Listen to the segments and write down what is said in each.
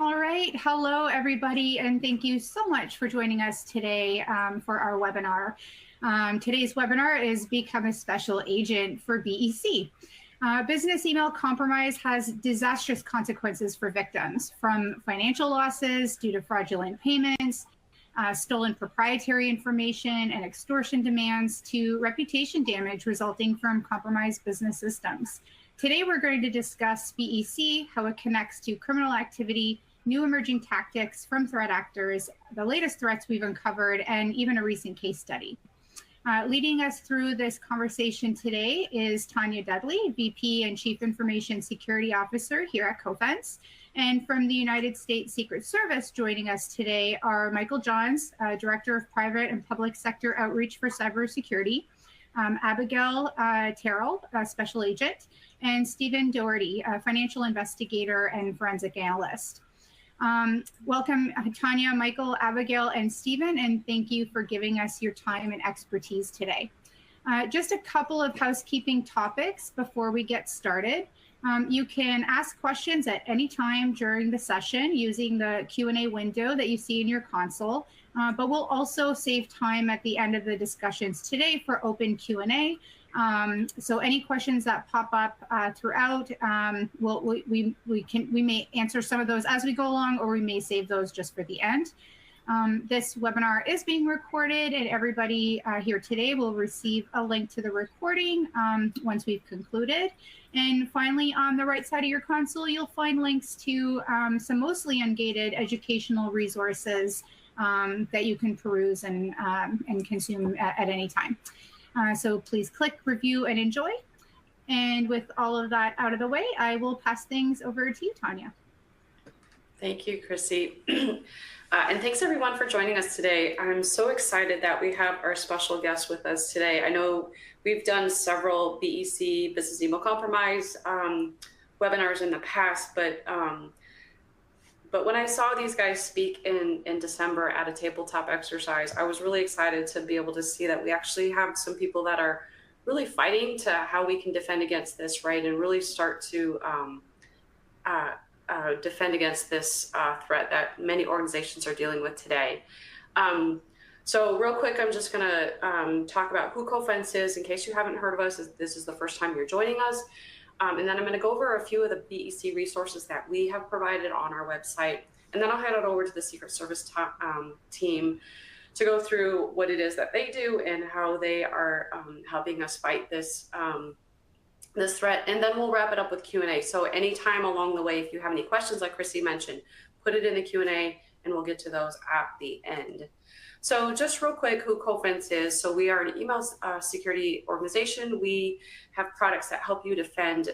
All right. Hello, everybody, and thank you so much for joining us today for our webinar. Today's webinar is Become a Special Agent for BEC. Business email compromise has disastrous consequences for victims, from financial losses due to fraudulent payments, stolen proprietary information and extortion demands, to reputation damage resulting from compromised business systems. Today, we're going to discuss BEC, how it connects to criminal activity, new emerging tactics from threat actors, the latest threats we've uncovered, and even a recent case study. Leading us through this conversation today is Tanya Dudley, VP and Chief Information Security Officer here at Cofense. And from the United States Secret Service, joining us today are Michael Johns, Director of Private and Public Sector Outreach for Cybersecurity, Abigail Terrell, Special Agent, and Stephen Doherty, a financial investigator and forensic analyst. Welcome, Tanya, Michael, Abigail, and Stephen, and thank you for giving us your time and expertise today. Just a couple of housekeeping topics before we get started. You can ask questions at any time during the session using the Q&A window that you see in your console, but we'll also save time at the end of the discussions today for open Q&A. So any questions that pop up throughout, we may answer some of those as we go along, or we may save those just for the end. This webinar is being recorded, and everybody here today will receive a link to the recording once we've concluded. And finally, on the right side of your console, you'll find links to some mostly ungated educational resources that you can peruse and consume at any time. So please click, review, and enjoy. And with all of that out of the way, I will pass things over to you, Tanya. Thank you, Chrissy. And thanks everyone for joining us today. I'm so excited that we have our special guest with us today. I know we've done several BEC, business email compromise webinars in the past, but when I saw these guys speak in December at a tabletop exercise, I was really excited to be able to see that we actually have some people that are really fighting to how we can defend against this, right? And really start to defend against this threat that many organizations are dealing with today. So real quick, I'm just gonna talk about who Cofense is in case you haven't heard of us. This is the first time you're joining us. And then I'm going to go over a few of the BEC resources that we have provided on our website. And then I'll hand it over to the Secret Service team to go through what it is that they do and how they are helping us fight this, this threat. And then we'll wrap it up with Q&A. So anytime along the way, if you have any questions, like Chrissy mentioned, put it in the Q&A and we'll get to those at the end. So just real quick, who Cofense is. So we are an email security organization. We have products that help you defend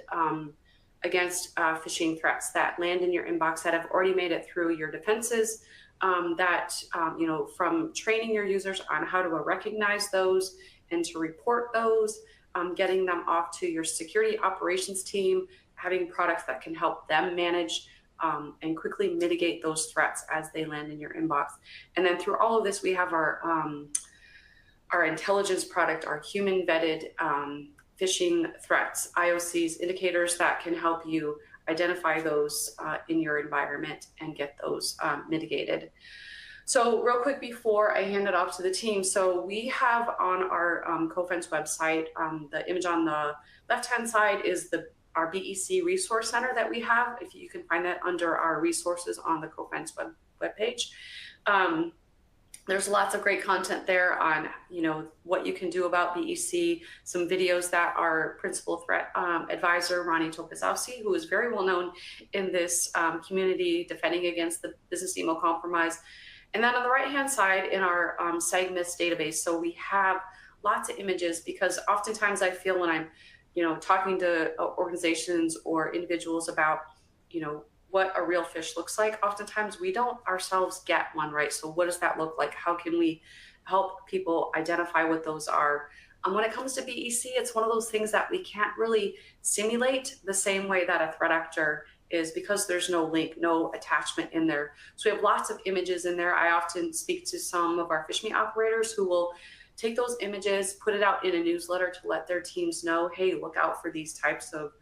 against phishing threats that land in your inbox that have already made it through your defenses, you know, from training your users on how to recognize those and to report those, getting them off to your security operations team, having products that can help them manage and quickly mitigate those threats as they land in your inbox. And then through all of this, we have our intelligence product, our human vetted phishing threats, IOCs, indicators that can help you identify those in your environment and get those mitigated. So real quick before I hand it off to the team, so we have on our Cofense website, the image on the left-hand side is our BEC resource center that we have. If you can find that under our resources on the Cofense webpage. There's lots of great content there on, you know, what you can do about BEC, some videos that our principal threat advisor, Ronnie Tokazowski, who is very well known in this community defending against the business email compromise. And then on the right-hand side in our SegMist database, so we have lots of images because oftentimes I feel when I'm talking to organizations or individuals about, what a real fish looks like, oftentimes we don't ourselves get one, right? So what does that look like? How can we help people identify what those are? When it comes to BEC, it's one of those things that we can't really simulate the same way that a threat actor is because there's no link, no attachment in there. So we have lots of images in there. I often speak to some of our PhishMe operators who will take those images, put it out in a newsletter to let their teams know, hey, look out for these types of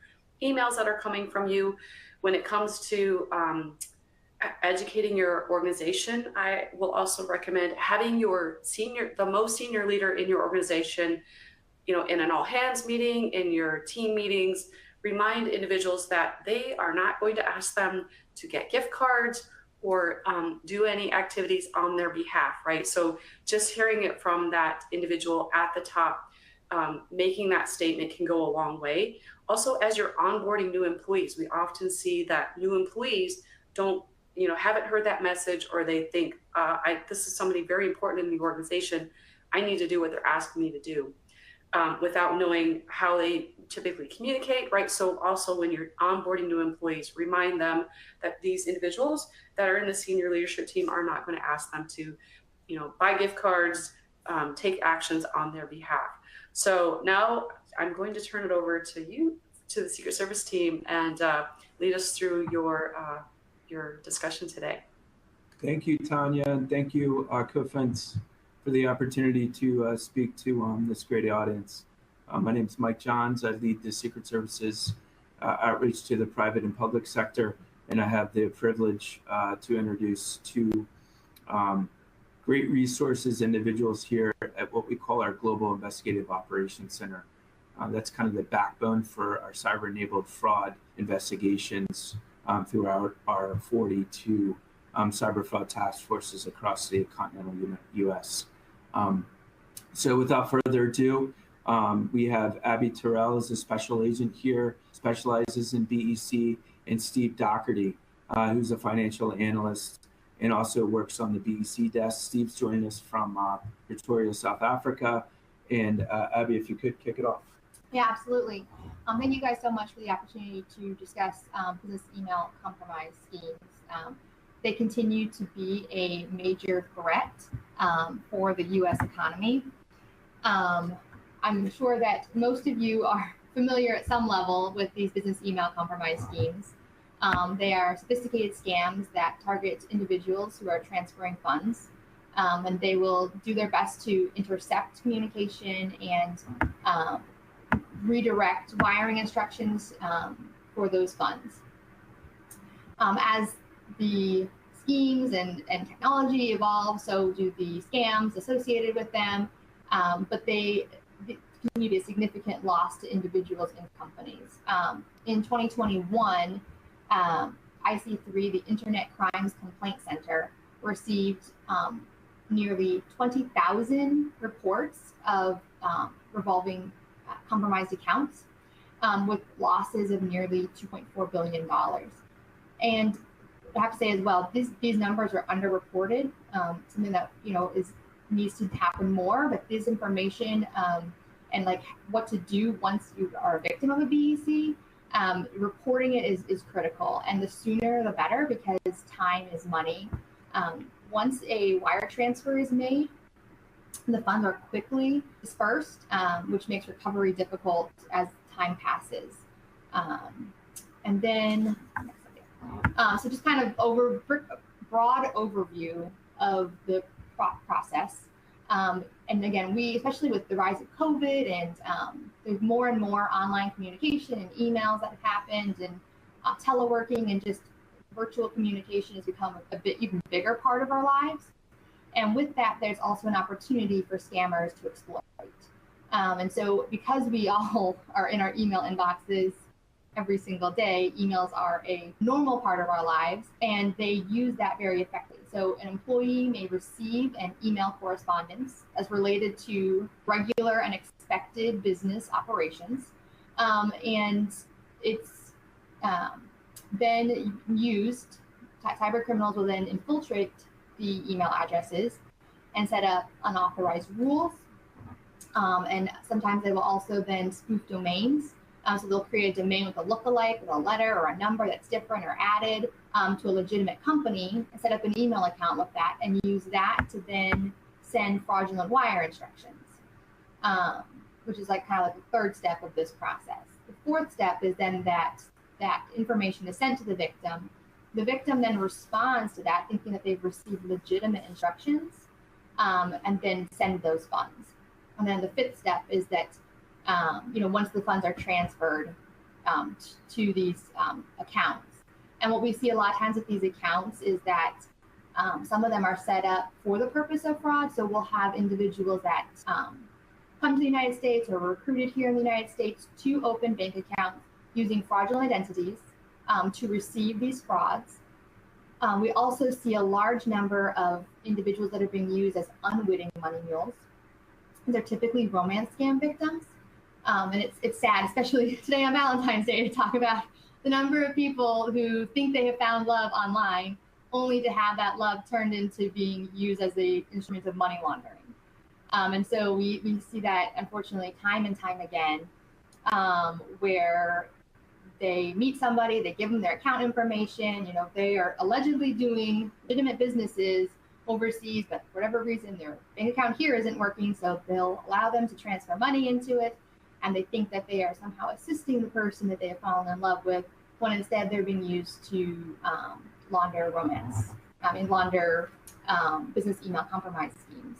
emails that are coming from you. When it comes to educating your organization. I will also recommend having the most senior leader in your organization, in an all hands meeting, in your team meetings, remind individuals that they are not going to ask them to get gift cards or do any activities on their behalf, right? So just hearing it from that individual at the top, making that statement can go a long way. Also, as you're onboarding new employees, we often see that new employees haven't heard that message, or they think, this is somebody very important in the organization. I need to do what they're asking me to do. Without knowing how they typically communicate, right? So also when you're onboarding new employees, remind them that these individuals that are in the senior leadership team are not going to ask them to, buy gift cards, take actions on their behalf. So now I'm going to turn it over to you, to the Secret Service team, and lead us through your discussion today. Thank you, Tanya, and thank you, CoFence, for the opportunity to speak to this great audience. My name is Mike Johns. I lead the Secret Service's outreach to the private and public sector, and I have the privilege to introduce two great resources, individuals here at what we call our Global Investigative Operations Center. That's kind of the backbone for our cyber-enabled fraud investigations throughout our 42 cyber fraud task forces across the continental U.S. So without further ado, we have Abby Terrell as a special agent here, specializes in BEC, and Steve Doherty, who's a financial analyst and also works on the BEC desk. Steve's joining us from Pretoria, South Africa. And Abby, if you could kick it off. Yeah, absolutely. Thank you guys so much for the opportunity to discuss business email compromise schemes. They continue to be a major threat for the U.S. economy. I'm sure that most of you are familiar at some level with these business email compromise schemes. They are sophisticated scams that target individuals who are transferring funds, and they will do their best to intercept communication and redirect wiring instructions for those funds. As the schemes and technology evolve, so do the scams associated with them, but they continue to be a significant loss to individuals and companies. In 2021, IC3, the Internet Crimes Complaint Center, received nearly 20,000 reports of revolving compromised accounts with losses of nearly $2.4 billion. And I have to say as well, these numbers are underreported, something that needs to happen more. But this information and like what to do once you are a victim of a BEC, reporting it is critical, and the sooner the better, because time is money. Once a wire transfer is made, the funds are quickly dispersed, which makes recovery difficult as time passes. And then, so just kind of broad overview of the process. And again, especially with the rise of COVID and there's more and more online communication and emails that have happened, and teleworking and just virtual communication has become a bit even bigger part of our lives. And with that, there's also an opportunity for scammers to exploit. And so because we all are in our email inboxes every single day, emails are a normal part of our lives, and they use that very effectively. So an employee may receive an email correspondence as related to regular and expected business operations. And it's then used, cyber criminals will then infiltrate the email addresses and set up unauthorized rules. And sometimes they will also then spoof domains. So they'll create a domain with a lookalike, with a letter or a number that's different or added to a legitimate company, and set up an email account with that and use that to then send fraudulent wire instructions, which is like kind of like the third step of this process. The fourth step is then that information is sent to the victim. The victim then responds to that, thinking that they've received legitimate instructions, and then send those funds. And then the fifth step is that once the funds are transferred to these accounts, And what we see a lot of times with these accounts is that some of them are set up for the purpose of fraud. So we'll have individuals that come to the United States or recruited here in the United States to open bank accounts using fraudulent identities to receive these frauds. We also see a large number of individuals that are being used as unwitting money mules. They're typically romance scam victims. And it's sad, especially today on Valentine's Day, to talk about the number of people who think they have found love online, only to have that love turned into being used as an instrument of money laundering. And so we see that, unfortunately, time and time again, where they meet somebody, they give them their account information, they are allegedly doing legitimate businesses overseas, but for whatever reason, their bank account here isn't working, so they'll allow them to transfer money into it, and they think that they are somehow assisting the person that they have fallen in love with, when instead they're being used to launder business email compromise schemes.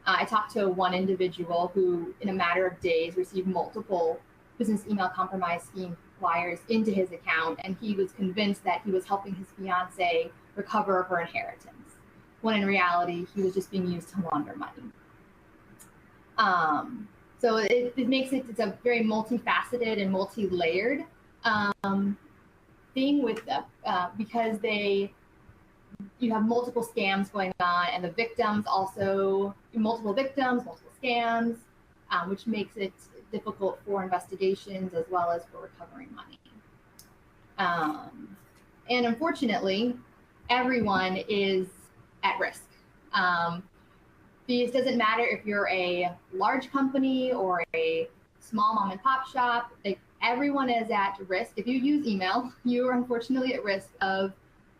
I talked to one individual who, in a matter of days, received multiple business email compromise scheme wires into his account, and he was convinced that he was helping his fiance recover her inheritance, when in reality, he was just being used to launder money. So it makes it's a very multifaceted and multi-layered thing with because you have multiple scams going on, and the victims also multiple scams, which makes it difficult for investigations as well as for recovering money. And unfortunately, everyone is at risk. This doesn't matter if you're a large company or a small mom and pop shop, everyone is at risk. If you use email, you are unfortunately at risk of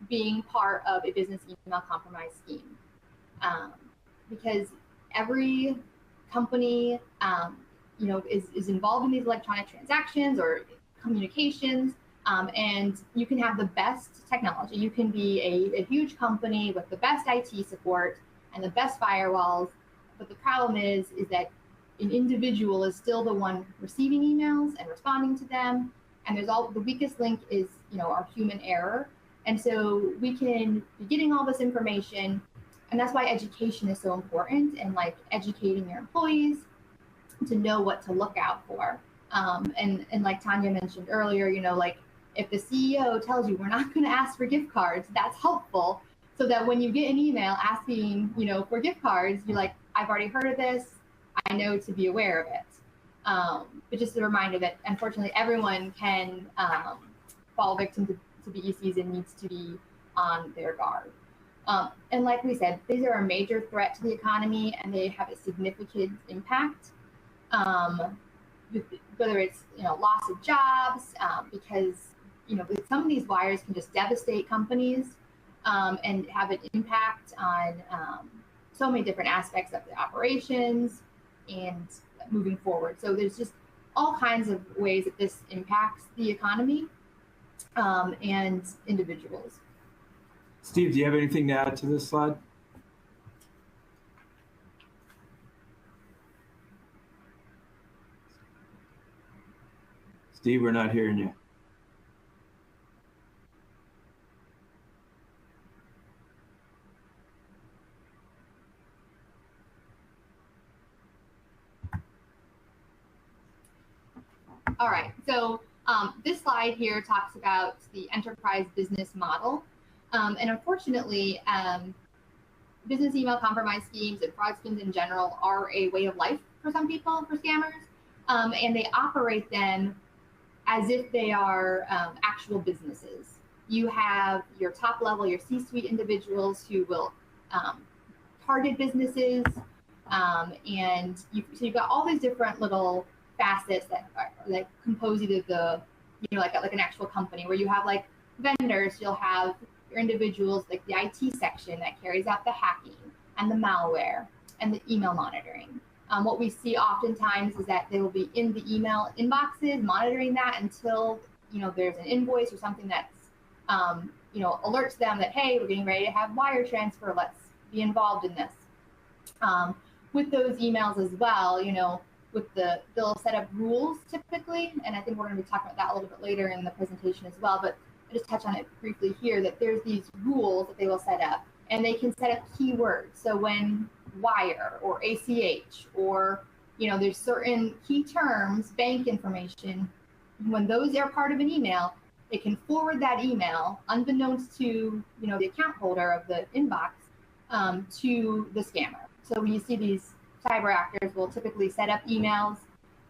being part of a business email compromise scheme. Because every company is involved in these electronic transactions or communications, and you can have the best technology. You can be a huge company with the best IT support and the best firewalls, but the problem is that an individual is still the one receiving emails and responding to them, and the weakest link is our human error. And so we can be getting all this information, and that's why education is so important, and educating your employees to know what to look out for. And like Tanya mentioned earlier, if the CEO tells you we're not going to ask for gift cards, that's helpful, so that when you get an email asking, for gift cards, you're like, I've already heard of this, I know to be aware of it. But just a reminder that unfortunately everyone can fall victim to BECs and needs to be on their guard. And like we said, these are a major threat to the economy, and they have a significant impact. Whether it's loss of jobs, because some of these wires can just devastate companies and have an impact on so many different aspects of the operations and moving forward. So there's just all kinds of ways that this impacts the economy and individuals. Steve, do you have anything to add to this slide? Steve, we're not hearing you. All right, so this slide here talks about the enterprise business model. And unfortunately, business email compromise schemes and fraud schemes in general are a way of life for some people, for scammers, and they operate them as if they are actual businesses. You have your top level, your C-suite individuals who will target businesses, and so you've got all these different little facets that compose either the, like an actual company, where you have vendors, you'll have your individuals, like the IT section that carries out the hacking and the malware and the email monitoring. What we see oftentimes is that they will be in the email inboxes, monitoring that until there's an invoice or something that's alerts them that, hey, we're getting ready to have wire transfer, let's be involved in this. With those emails as well, they'll set up rules typically, and I think we're going to be talking about that a little bit later in the presentation as well. But just touch on it briefly here, that there's these rules that they will set up, and they can set up keywords. So when wire or ACH or, there's certain key terms, bank information, when those are part of an email, they can forward that email unbeknownst to, the account holder of the inbox to the scammer. So when you see these cyber actors will typically set up emails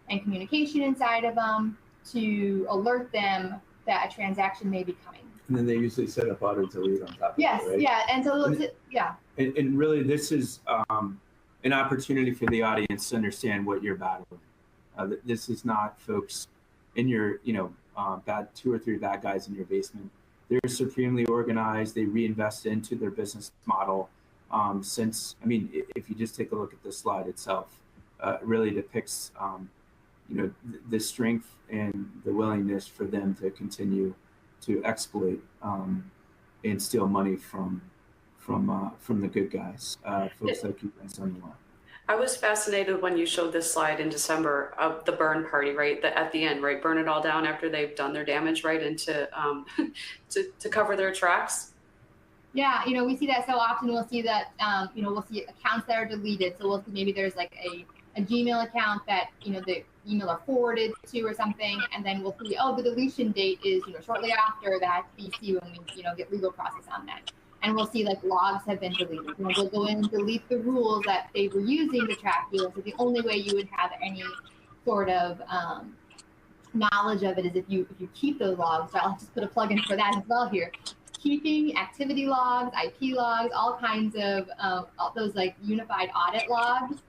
and communication inside of them to alert them that a transaction may be coming. And then they usually set up auto delete on top of yes, it, right? Yeah, and so yeah. And really, this is an opportunity for the audience to understand what you're battling. This is not folks in your, bad 2 or 3 bad guys in your basement. They're supremely organized. They reinvest into their business model. If you just take a look at the slide itself, it really depicts, the strength and the willingness for them to continue to exploit and steal money from the good guys, folks like you guys on the line. I was fascinated when you showed this slide in December of the burn party, right? At the end, right? Burn it all down after they've done their damage, right? And to cover their tracks. Yeah, we see that so often. We'll see that, we'll see accounts that are deleted. So we'll see maybe there's like a Gmail account that, the email are forwarded to or something. And then we'll see, the deletion date is, shortly after that BC when we, get legal process on that. And we'll see like logs have been deleted. They'll go in and delete the rules that they were using to track you. So the only way you would have any sort of knowledge of it is if you keep those logs. So I'll just put a plug in for that as well here. Keeping activity logs, IP logs, all kinds of those like unified audit logs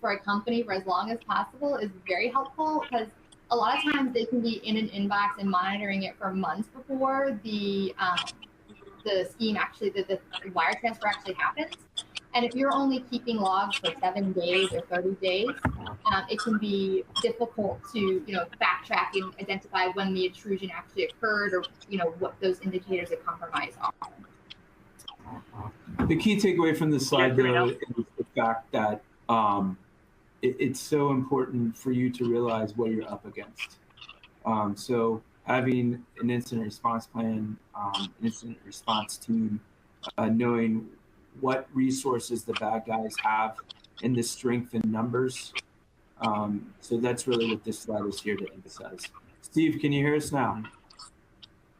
for a company for as long as possible is very helpful, because a lot of times they can be in an inbox and monitoring it for months before the scheme actually, the wire transfer actually happens. And if you're only keeping logs for 7 days or 30 days, it can be difficult to, backtrack and identify when the intrusion actually occurred, or, what those indicators of compromise are. The key takeaway from this slide, though, is the fact that it's so important for you to realize what you're up against. So having an incident response plan, an incident response team, knowing what resources the bad guys have and the strength in numbers. So that's really what this slide is here to emphasize. Steve, can you hear us now?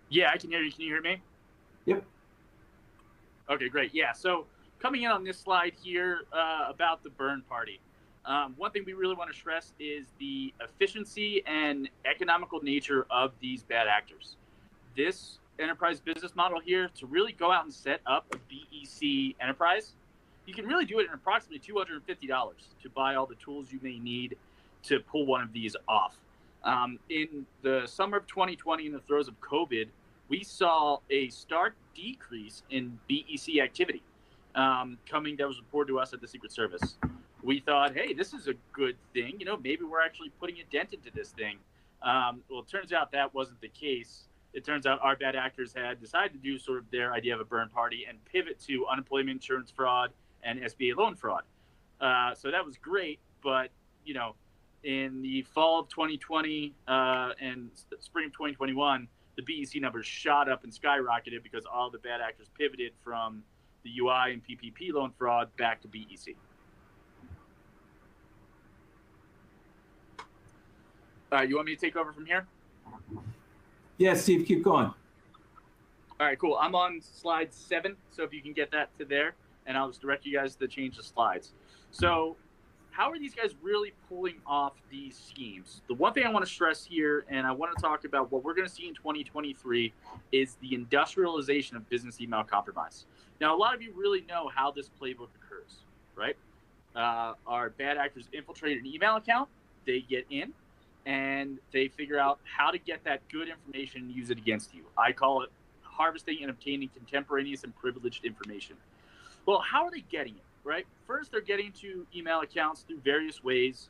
Yeah, I can hear you. Can you hear me? Yep. Okay, great. Yeah, so coming in on this slide here about the burn party. One thing we really want to stress is the efficiency and economical nature of these bad actors. This enterprise business model here, to really go out and set up a BEC enterprise, you can really do it in approximately $250 to buy all the tools you may need to pull one of these off. In the summer of 2020, in the throes of COVID, we saw a stark decrease in BEC activity that was reported to us at the Secret Service. We thought, hey, this is a good thing. Maybe we're actually putting a dent into this thing. Well, it turns out that wasn't the case. It turns out our bad actors had decided to do sort of their idea of a burn party and pivot to unemployment insurance fraud and SBA loan fraud. So that was great. But, in the fall of 2020 and spring of 2021, the BEC numbers shot up and skyrocketed because all the bad actors pivoted from the UI and PPP loan fraud back to BEC. You want me to take over from here? Yeah, Steve, keep going. All right, cool. I'm on slide 7, so if you can get that to there, and I'll just direct you guys to change the slides. So how are these guys really pulling off these schemes? The one thing I want to stress here, and I want to talk about what we're going to see in 2023, is the industrialization of business email compromise. Now, a lot of you really know how this playbook occurs, right? Our bad actors infiltrate an email account, they get in, and they figure out how to get that good information and use it against you. I call it harvesting and obtaining contemporaneous and privileged information. Well, how are they getting it, right? First, they're getting to email accounts through various ways.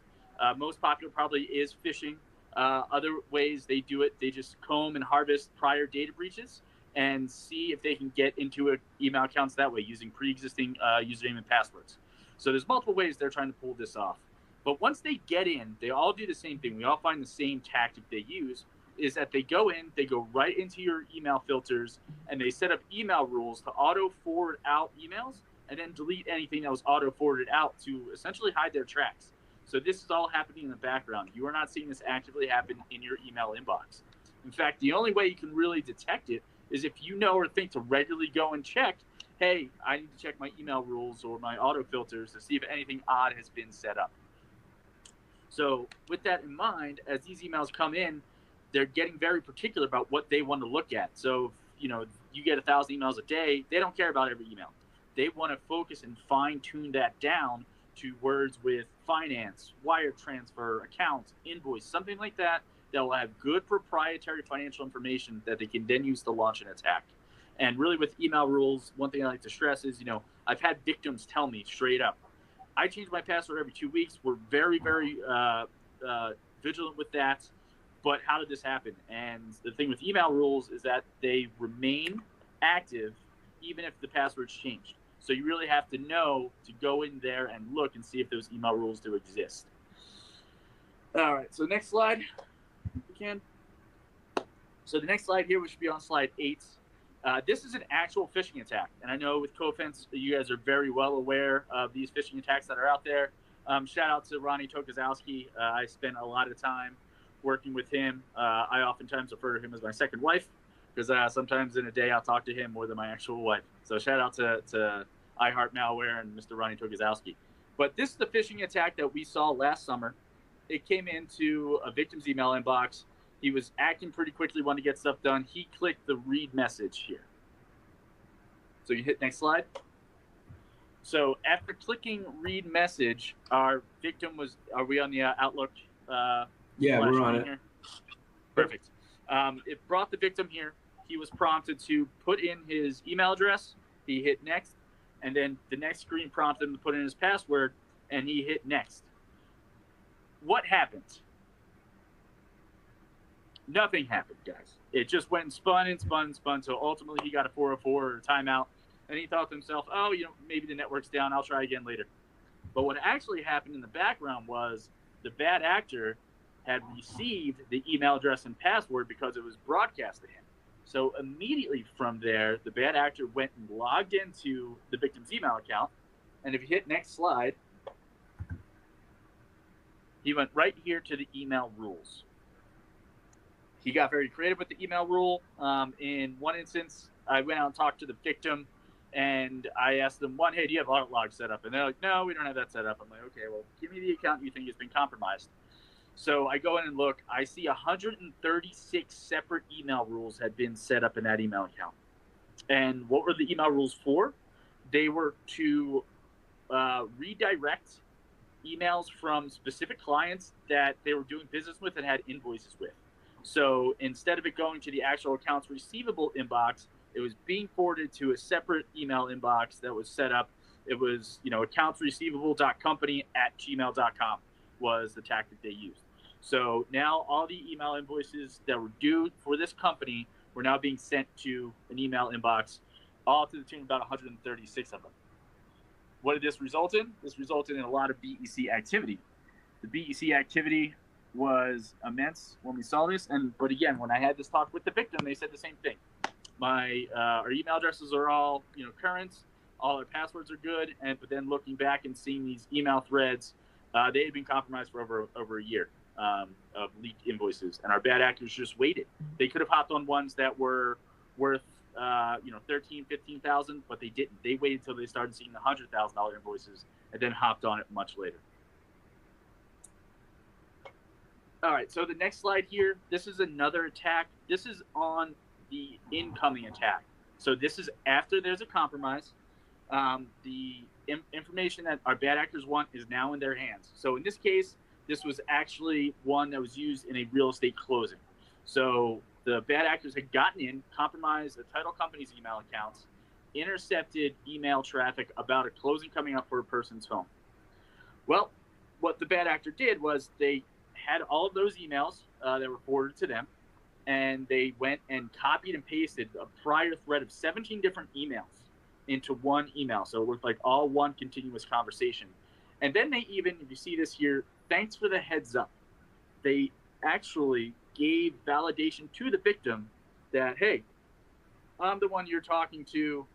Most popular probably is phishing. Other ways they do it, they just comb and harvest prior data breaches and see if they can get into email accounts that way using pre-existing username and passwords. So there's multiple ways they're trying to pull this off. But once they get in, they all do the same thing. We all find the same tactic they use, is that they go right into your email filters, and they set up email rules to auto forward out emails and then delete anything that was auto forwarded out to essentially hide their tracks. So this is all happening in the background. You are not seeing this actively happen in your email inbox. In fact, the only way you can really detect it is if you know or think to regularly go and check, hey, I need to check my email rules or my auto filters to see if anything odd has been set up. So with that in mind, as these emails come in, they're getting very particular about what they want to look at. So, you get 1,000 emails a day, they don't care about every email. They want to focus and fine tune that down to words with finance, wire transfer, accounts, invoice, something like that will have good proprietary financial information that they can then use to launch an attack. And really with email rules, one thing I like to stress is, I've had victims tell me straight up, I change my password every 2 weeks. We're very, very vigilant with that. But how did this happen? And the thing with email rules is that they remain active even if the password's changed. So you really have to know to go in there and look and see if those email rules do exist. All right, so next slide, if we can. So the next slide here, we should be on slide 8. This is an actual phishing attack. And I know with CoFence, you guys are very well aware of these phishing attacks that are out there. Shout out to Ronnie Tokozowski. I spent a lot of time working with him. I oftentimes refer to him as my second wife because sometimes in a day I'll talk to him more than my actual wife. So shout out to iHeart Malware and Mr. Ronnie Tokozowski. But this is the phishing attack that we saw last summer. It came into a victim's email inbox. He was acting pretty quickly, wanted to get stuff done. He clicked the read message here. So you hit next slide. So after clicking read message, our victim was, are we on the Outlook? Yeah, we're on it. Here? Perfect. It brought the victim here. He was prompted to put in his email address. He hit next. And then the next screen prompted him to put in his password, and he hit next. What happened? Nothing happened, guys. It just went and spun and spun and spun. So ultimately, he got a 404 or a timeout. And he thought to himself, oh, maybe the network's down. I'll try again later. But what actually happened in the background was the bad actor had received the email address and password because it was broadcast to him. So immediately from there, the bad actor went and logged into the victim's email account. And if you hit next slide, he went right here to the email rules. He got very creative with the email rule. In one instance, I went out and talked to the victim, and I asked them, hey, do you have audit log set up? And they're like, no, we don't have that set up. I'm like, okay, well, give me the account you think has been compromised. So I go in and look. I see 136 separate email rules had been set up in that email account. And what were the email rules for? They were to redirect emails from specific clients that they were doing business with and had invoices with. So instead of it going to the actual accounts receivable inbox, it was being forwarded to a separate email inbox that was set up. It was, accountsreceivable.company@gmail.com was the tactic they used. So now all the email invoices that were due for this company were now being sent to an email inbox, all to the tune of about 136 of them. What did this result in? This resulted in a lot of BEC activity. The BEC activity was immense when we saw this. But again, when I had this talk with the victim, they said the same thing. Our email addresses are all current, all our passwords are good, but then looking back and seeing these email threads, they had been compromised for over a year of leaked invoices, and our bad actors just waited. They could have hopped on ones that were worth $13,000, $15,000, but they didn't. They waited until they started seeing the $100,000 invoices and then hopped on it much later. All right, so the next slide here, this is another attack. This is on the incoming attack. So this is after there's a compromise. The information that our bad actors want is now in their hands. So in this case, this was actually one that was used in a real estate closing. So the bad actors had gotten in, compromised the title company's email accounts, intercepted email traffic about a closing coming up for a person's home. Well, what the bad actor did was they had all of those emails that were forwarded to them, and they went and copied and pasted a prior thread of 17 different emails into one email. So it looked like all one continuous conversation. And then they even, if you see this here, thanks for the heads up. They actually gave validation to the victim that, hey, I'm the one you're talking to.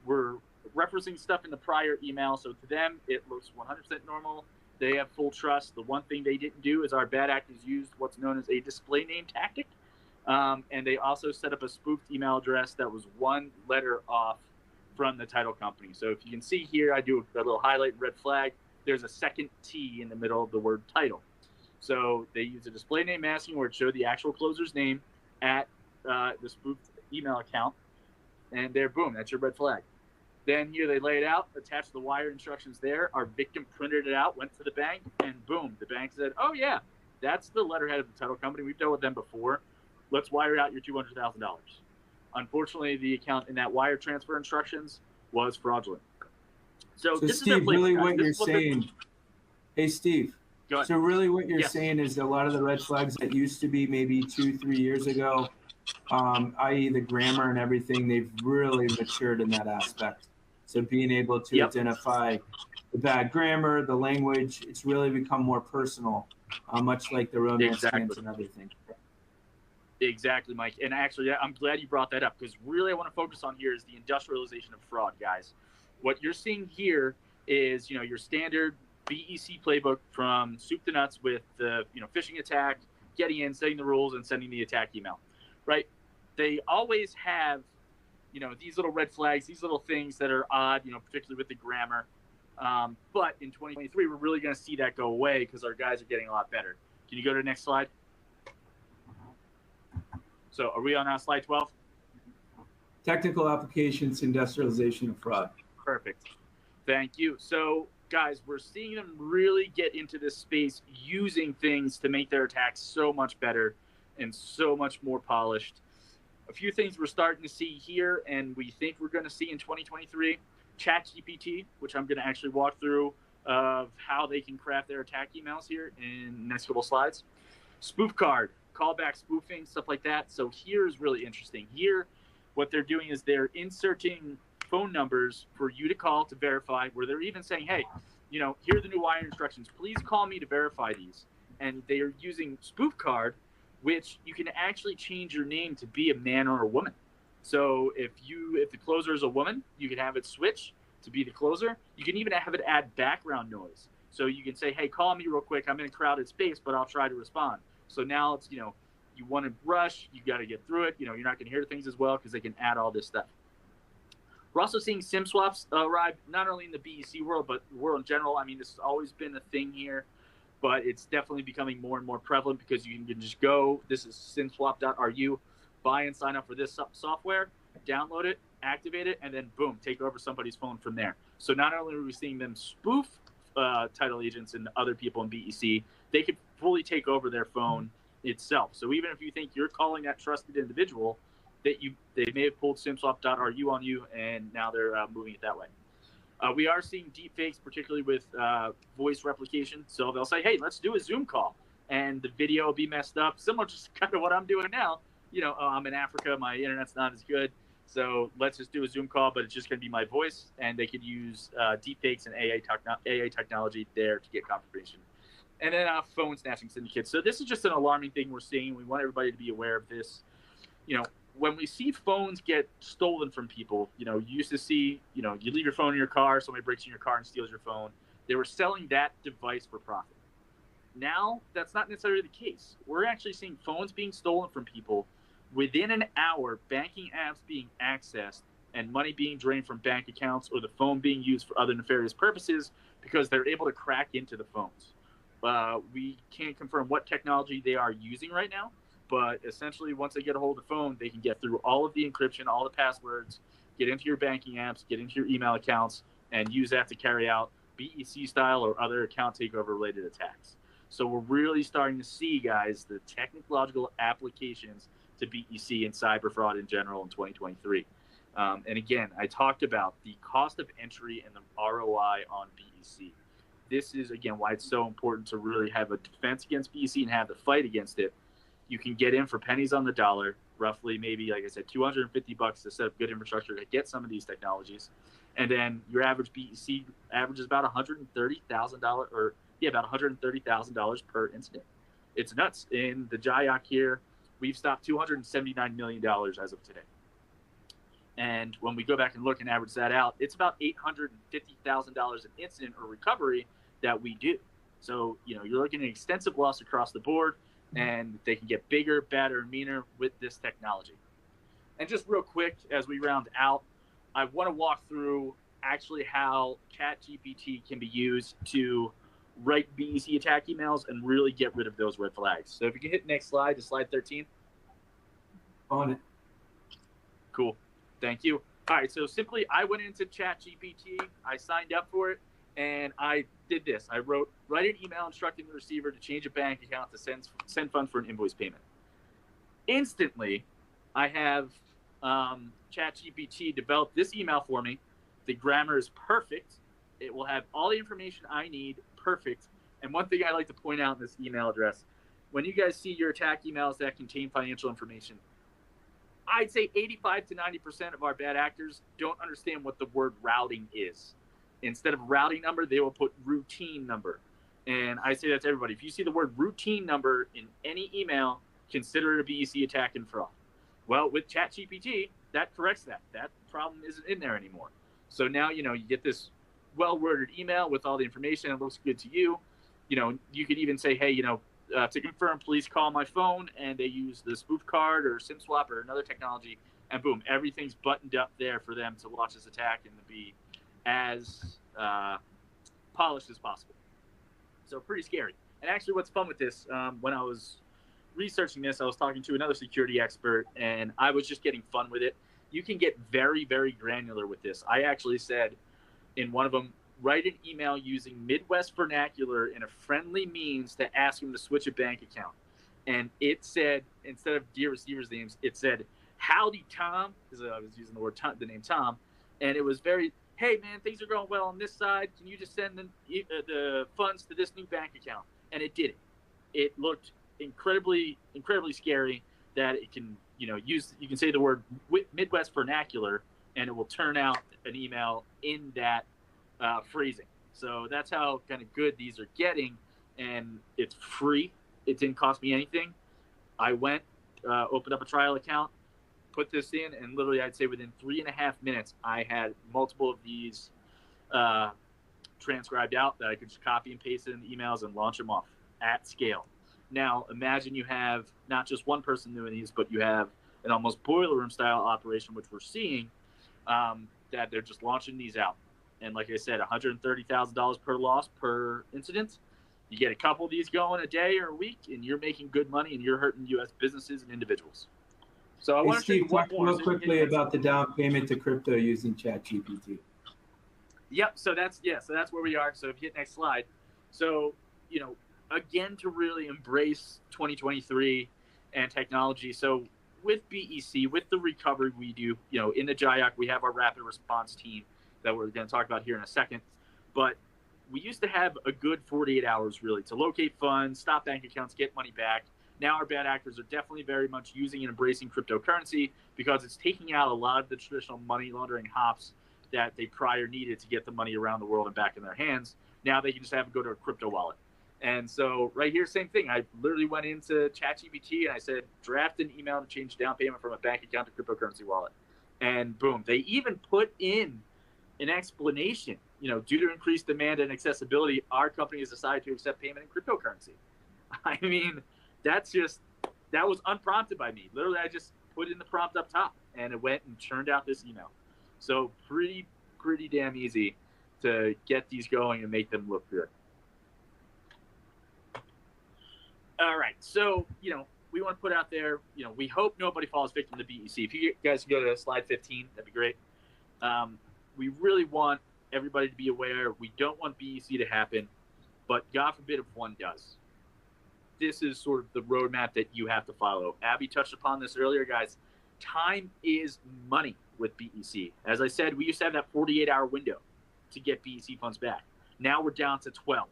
We're referencing stuff in the prior email, so to them it looks 100% normal. They have full trust. The one thing they didn't do is our bad actors used what's known as a display name tactic, and they also set up a spoofed email address that was one letter off from the title company. So if you can see here, I do a little highlight red flag. There's a second T in the middle of the word title. So they use a display name masking where it showed the actual closer's name at the spoofed email account, and there, boom, that's your red flag. Then here they lay it out, attached the wire instructions there. Our victim printed it out, went to the bank, and boom, the bank said, oh yeah, that's the letterhead of the title company. We've dealt with them before. Let's wire out your $200,000. Unfortunately, the account in that wire transfer instructions was fraudulent. So this Steve, is really what you're saying, hey Steve, so really what you're saying is a lot of the red flags that used to be maybe 2-3 years ago, i.e. the grammar and everything, they've really matured in that aspect. So being able to identify the bad grammar, the language, it's really become more personal, much like the romance scams and everything. Exactly, Mike. And actually, I'm glad you brought that up, because really I want to focus on here is the industrialization of fraud, guys. What you're seeing here is, your standard BEC playbook from soup to nuts with the, phishing attack, getting in, setting the rules, and sending the attack email, right? They always have, these little red flags, these little things that are odd, particularly with the grammar. But in 2023, we're really going to see that go away because our guys are getting a lot better. Can you go to the next slide? So are we on slide 12? Technical applications, industrialization of fraud. Perfect. Thank you. So, guys, we're seeing them really get into this space using things to make their attacks so much better and so much more polished. A few things we're starting to see here, and we think we're going to see in 2023, ChatGPT, which I'm going to actually walk through of how they can craft their attack emails here in the next couple slides. Spoof card, callback spoofing, stuff like that. So here is really interesting. Here, what they're doing is they're inserting phone numbers for you to call to verify, where they're even saying, hey, here are the new wire instructions. Please call me to verify these. And they are using spoof card, which you can actually change your name to be a man or a woman. So if the closer is a woman, you can have it switch to be the closer. You can even have it add background noise. So you can say, hey, call me real quick. I'm in a crowded space, but I'll try to respond. So now it's, you want to rush, you got to get through it. You're not going to hear things as well because they can add all this stuff. We're also seeing SIM swaps arrive, not only in the BEC world, but the world in general. I mean, this has always been a thing here, but it's definitely becoming more and more prevalent because you can just go, this is simswap.ru, buy and sign up for this software, download it, activate it, and then boom, take over somebody's phone from there. So not only are we seeing them spoof title agents and other people in BEC, they could fully take over their phone itself. So even if you think you're calling that trusted individual, they may have pulled simswap.ru on you, and now they're moving it that way. We are seeing deepfakes, particularly with voice replication. So they'll say, hey, let's do a Zoom call, and the video will be messed up, similar to kind of what I'm doing now. I'm in Africa, my internet's not as good, so let's just do a Zoom call, but it's just going to be my voice, and they could use deepfakes and AI technology there to get confirmation. And then phone snatching syndicates. So this is just an alarming thing we're seeing. We want everybody to be aware of this. When we see phones get stolen from people, you used to see, you leave your phone in your car, somebody breaks in your car and steals your phone. They were selling that device for profit. Now, that's not necessarily the case. We're actually seeing phones being stolen from people within an hour, banking apps being accessed, and money being drained from bank accounts, or the phone being used for other nefarious purposes because they're able to crack into the phones. We can't confirm what technology they are using right now, but essentially once they get a hold of the phone, they can get through all of the encryption, all the passwords, get into your banking apps, get into your email accounts, and use that to carry out BEC style or other account takeover related attacks. So we're really starting to see, guys, the technological applications to BEC and cyber fraud in general in 2023. And again, I talked about the cost of entry and the ROI on BEC. This is, again, why it's so important to really have a defense against BEC and have the fight against it. You can get in for pennies on the dollar, roughly maybe, like I said, $250 to set up good infrastructure to get some of these technologies. And then your average BEC averages about $130,000 about $130,000 per incident. It's nuts. In the JIAC here, we've stopped $279 million as of today. And when we go back and look and average that out, it's about $850,000 an incident or recovery that we do. So, you're looking at extensive loss across the board, and they can get bigger, badder, meaner with this technology. And just real quick, as we round out, I want to walk through actually how ChatGPT can be used to write BEC attack emails and really get rid of those red flags. So if you can hit next slide, to slide 13. On it. Cool. Thank you. All right. So simply, I went into ChatGPT, I signed up for it, and I did this. I write an email instructing the receiver to change a bank account to send funds for an invoice payment. Instantly, I have ChatGPT develop this email for me. The grammar is perfect. It will have all the information I need, perfect. And one thing I like to point out in this email address, when you guys see your attack emails that contain financial information, I'd say 85 to 90% of our bad actors don't understand what the word routing is. Instead of routing number, they will put routine number. And I say that to everybody. If you see the word routine number in any email, consider it a BEC attack and fraud. Well, with ChatGPT, that corrects that. That problem isn't in there anymore. So now, you get this well-worded email with all the information. It looks good to you. You could even say, hey, to confirm, please call my phone. And they use the spoof card or SIM swap or another technology. And boom, everything's buttoned up there for them to launch this attack and to be as polished as possible. So pretty scary. And actually what's fun with this, when I was researching this, I was talking to another security expert, and I was just getting fun with it. You can get very, very granular with this. I actually said in one of them, write an email using Midwest vernacular in a friendly means to ask him to switch a bank account. And it said, instead of dear receiver's names, it said, howdy, Tom, because I was using the name Tom. And it was very, hey, man, things are going well on this side. Can you just send the funds to this new bank account? And it did it. It looked incredibly scary that it can, you can say the word Midwest vernacular, and it will turn out an email in that phrasing. So that's how kind of good these are getting, and it's free. It didn't cost me anything. I went, opened up a trial account, put this in, and literally I'd say within 3.5 minutes, I had multiple of these transcribed out that I could just copy and paste it in the emails and launch them off at scale. Now, imagine you have not just one person doing these, but you have an almost boiler room style operation, which we're seeing, that they're just launching these out. And like I said, $130,000 per loss per incident. You get a couple of these going a day or a week, and you're making good money, and you're hurting U.S. businesses and individuals. So I want to Steve, talk real quickly about the down payment to crypto using ChatGPT. Yep. So that's where we are. So if you hit next slide. So, again, to really embrace 2023 and technology. So with BEC, with the recovery we do, in the JIAC, we have our rapid response team that we're going to talk about here in a second. But we used to have a good 48 hours, really, to locate funds, stop bank accounts, get money back. Now our bad actors are definitely very much using and embracing cryptocurrency because it's taking out a lot of the traditional money laundering hops that they prior needed to get the money around the world and back in their hands. Now they can just have it go to a crypto wallet. And so right here, same thing. I literally went into ChatGPT and I said, draft an email to change down payment from a bank account to cryptocurrency wallet. And boom, they even put in an explanation, due to increased demand and accessibility, our company has decided to accept payment in cryptocurrency. I mean, that was unprompted by me. Literally, I just put in the prompt up top and it went and churned out this email. So pretty damn easy to get these going and make them look good. All right. So, we want to put out there, we hope nobody falls victim to BEC. If you guys can go to slide 15, that'd be great. We really want everybody to be aware. We don't want BEC to happen, but God forbid if one does. This is sort of the roadmap that you have to follow. Abby touched upon this earlier, guys. Time is money with BEC. As I said, we used to have that 48-hour window to get BEC funds back. Now we're down to 12.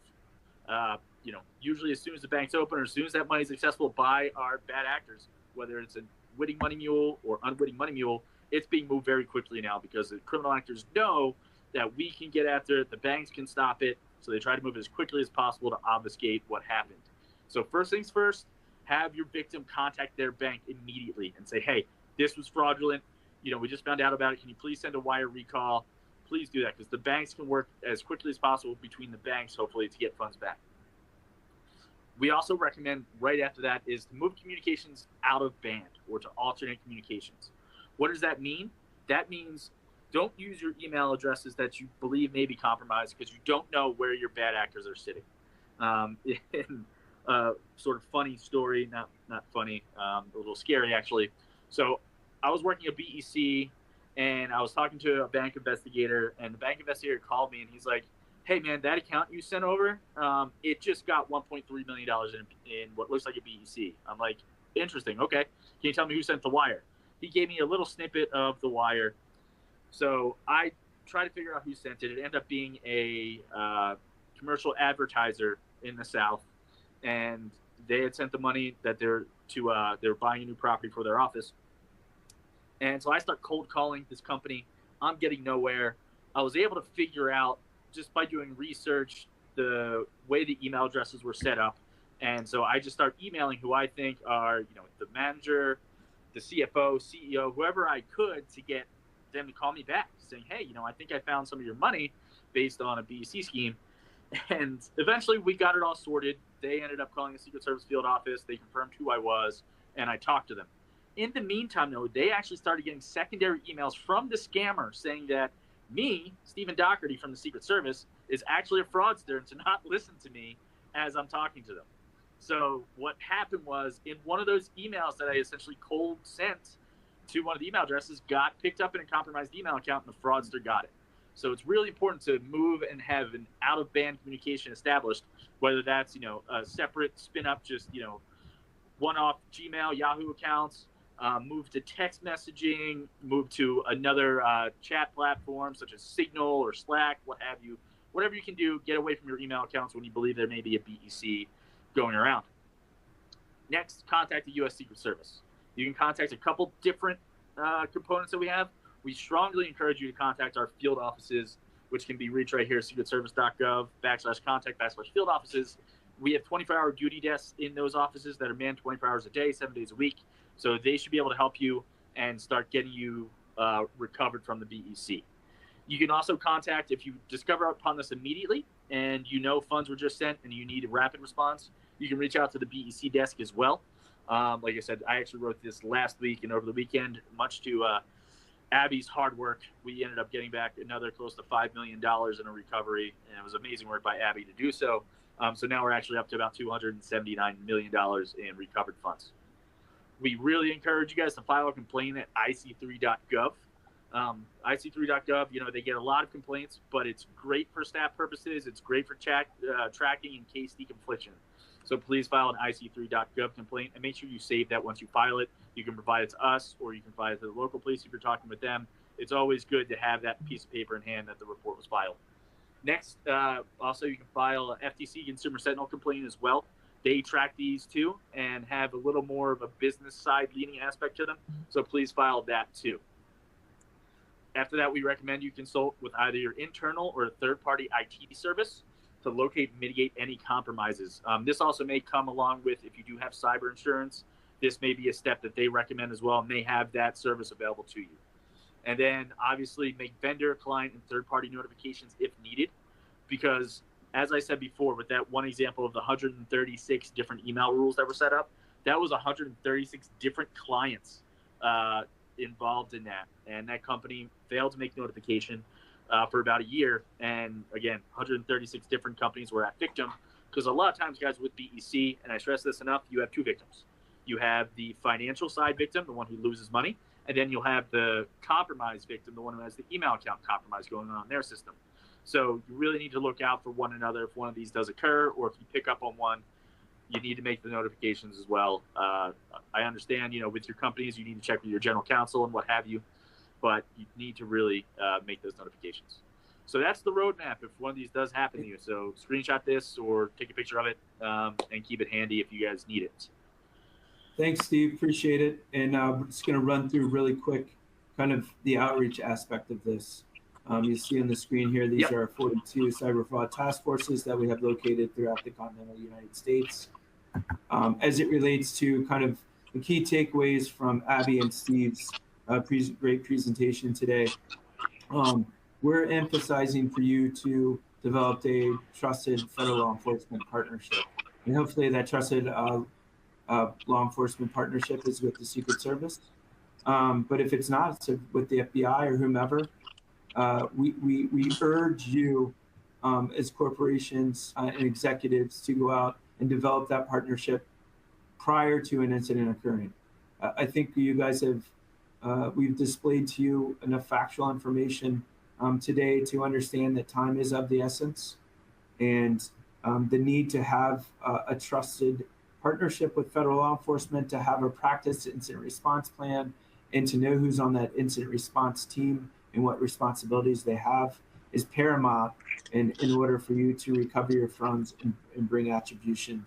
Usually as soon as the bank's open or as soon as that money is accessible by our bad actors, whether it's a witting money mule or unwitting money mule, it's being moved very quickly now because the criminal actors know that we can get after it, the banks can stop it, so they try to move it as quickly as possible to obfuscate what happened. So first things first, have your victim contact their bank immediately and say, hey, this was fraudulent. We just found out about it. Can you please send a wire recall? Please do that, because the banks can work as quickly as possible between the banks, hopefully, to get funds back. We also recommend right after that is to move communications out of band or to alternate communications. What does that mean? That means don't use your email addresses that you believe may be compromised, because you don't know where your bad actors are sitting. Sort of funny story, not funny, a little scary actually. So I was working at BEC, and I was talking to a bank investigator, and the bank investigator called me, and he's like, hey man, that account you sent over, it just got $1.3 million in what looks like a BEC. I'm like, interesting, okay. Can you tell me who sent the wire? He gave me a little snippet of the wire. So I tried to figure out who sent it. It ended up being a commercial advertiser in the South, and they had sent the money that they're buying a new property for their office. And so I start cold calling this company. I'm getting nowhere. I was able to figure out, just by doing research, the way the email addresses were set up. And so I just start emailing who I think are, the manager, the CFO, CEO, whoever I could, to get them to call me back saying, hey, I think I found some of your money based on a BEC scheme. And eventually we got it all sorted. They ended up calling the Secret Service field office. They confirmed who I was, and I talked to them. In the meantime, though, they actually started getting secondary emails from the scammer saying that me, Stephen Doherty from the Secret Service, is actually a fraudster and to not listen to me as I'm talking to them. So what happened was, in one of those emails that I essentially cold sent to one of the email addresses, got picked up in a compromised email account, and the fraudster got it. So it's really important to move and have an out-of-band communication established, whether that's, a separate spin-up, just, one-off Gmail, Yahoo accounts, move to text messaging, move to another chat platform such as Signal or Slack, what have you. Whatever you can do, get away from your email accounts when you believe there may be a BEC going around. Next, contact the U.S. Secret Service. You can contact a couple different components that we have. We strongly encourage you to contact our field offices, which can be reached right here, secretservice.gov/contact/field offices. We have 24-hour duty desks in those offices that are manned 24 hours a day, 7 days a week. So they should be able to help you and start getting you recovered from the BEC. You can also contact, if you discover upon this immediately and funds were just sent and you need a rapid response, you can reach out to the BEC desk as well. Like I said, I actually wrote this last week, and over the weekend, much to Abby's hard work, we ended up getting back another close to $5 million in a recovery, and it was amazing work by Abby to do so. So now we're actually up to about $279 million in recovered funds. We really encourage you guys to file a complaint at ic3.gov. ic3.gov, they get a lot of complaints, but it's great for staff purposes. It's great for tracking and case deconfliction. So please file an ic3.gov complaint, and make sure you save that once you file it. You can provide it to us, or you can provide it to the local police if you're talking with them. It's always good to have that piece of paper in hand that the report was filed. Next, also you can file an FTC Consumer Sentinel complaint as well. They track these too and have a little more of a business side leaning aspect to them. So please file that too. After that, we recommend you consult with either your internal or a third-party IT service to locate and mitigate any compromises. This also may come along with, if you do have cyber insurance, this may be a step that they recommend as well, and they have that service available to you. And then obviously make vendor, client, and third-party notifications if needed, because as I said before, with that one example of the 136 different email rules that were set up, that was 136 different clients involved in that. And that company failed to make notification for about a year. And again, 136 different companies were at victim, because a lot of times, guys, with BEC, and I stress this enough, you have two victims. You have the financial side victim, the one who loses money, and then you'll have the compromised victim, the one who has the email account compromise going on in their system. So you really need to look out for one another if one of these does occur, or if you pick up on one, you need to make the notifications as well. I understand, with your companies, you need to check with your general counsel and what have you, but you need to really make those notifications. So that's the roadmap if one of these does happen to you. So screenshot this or take a picture of it and keep it handy if you guys need it. Thanks, Steve. Appreciate it. And we're just going to run through really quick kind of the outreach aspect of this. You see on the screen here, these are 42 cyber fraud task forces that we have located throughout the continental United States. As it relates to kind of the key takeaways from Abby and Steve's great presentation today, we're emphasizing for you to develop a trusted federal law enforcement partnership. And hopefully that trusted law enforcement partnership is with the Secret Service. But if it's not, it's with the FBI or whomever. We urge you as corporations and executives to go out and develop that partnership prior to an incident occurring. I think you guys have, we've displayed to you enough factual information today to understand that time is of the essence, and the need to have a trusted partnership with federal law enforcement, to have a practice incident response plan, and to know who's on that incident response team and what responsibilities they have is paramount in order for you to recover your funds and bring attribution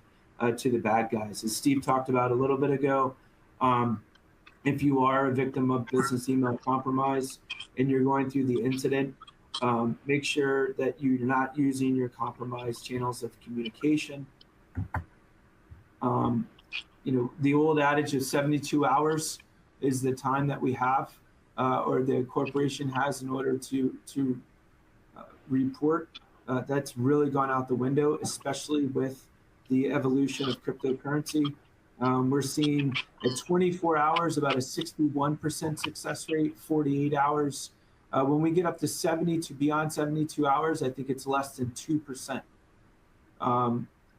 to the bad guys. As Steve talked about a little bit ago, if you are a victim of business email compromise and you're going through the incident, make sure that you're not using your compromised channels of communication. The old adage of 72 hours is the time that we have, or the corporation has, in order to report. That's really gone out the window, especially with the evolution of cryptocurrency. We're seeing at 24 hours about a 61% success rate, 48 hours. When we get up to beyond 72 hours, I think it's less than 2%.